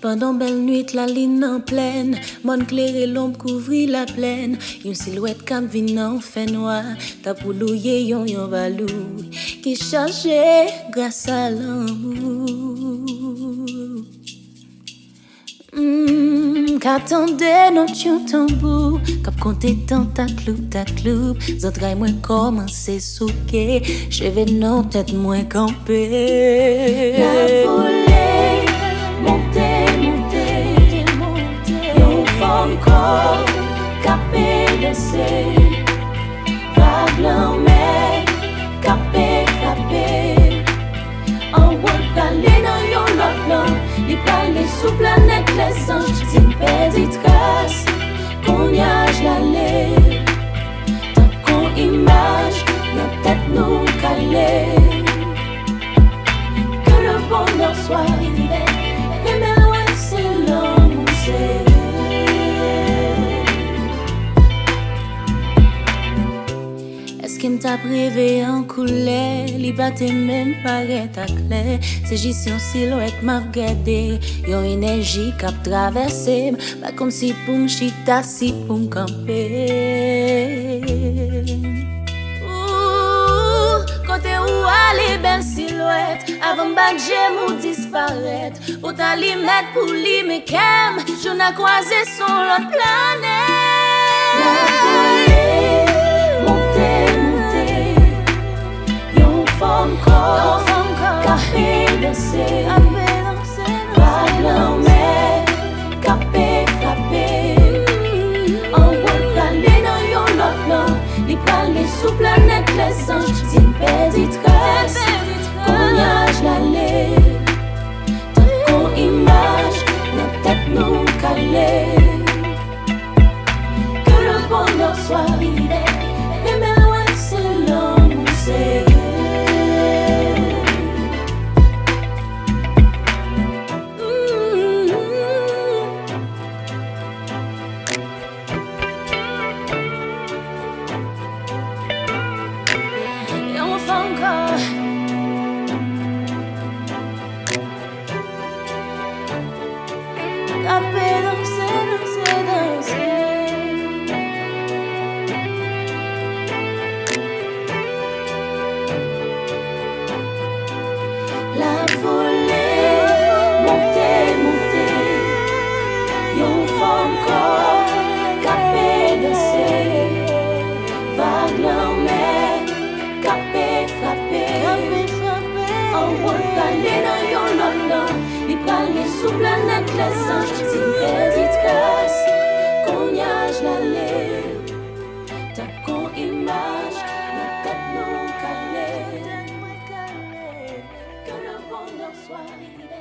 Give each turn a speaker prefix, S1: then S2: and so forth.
S1: Pendant belle nuit, la ligne en pleine, mon clair l'ombre couvrit la plaine. Une silhouette comme vin en fait noir, ta poulouye yon valou, qui chargeait grâce à l'amour. Qu'attendait notre tambour, cap compter tant ta cloup, z'entrailles moins commencer souquer, cheveux non tête moins camper.
S2: La volée, monter, yon forme corps, capé danser, vague l'enmer, capé frappé, en haut d'aller dans yon lot, li parler sous planète les anges, si perdit trace, qu'on yage l'aller, tant qu'on image, notre tête nous calait. Que le bonheur soit arrivé, et mais loin c'est l'amour,
S1: Est-ce qu'il t'a privé en couleur, li battait même paraît à clair. C'est juste une silhouette m'a regardé, yon énergie qui a traversé, pas comme si pour m'chita, si pour m'camper. Côté où aller belle silhouette, avant badger ou disparaître, ou ta limite pour lui me kem, je n'ai croisé sur l'autre planète.
S2: La volée, yon forme corps, capé danser, vague l'enmer, capé frappé, en haut d'aller dans yon lot, li parler sous planète les anges, si perdit trace, qu'on yage l'aller, tant qu'on image, notre tête nous calait. Que le bonheur soit arrivé, et mais loin c'est l'amour,
S1: Et on fait encore. Capé danser.
S2: la volée, monter, yon forme corps, capé danser, vague l'enmer, capé frappé, en haut d'aller dans yon lot, li parler sous planète les anges, si perdit trace, qu'on yage l'aller, tant qu'on image, notre tête nous calait. Que le bonheur soit arrivé,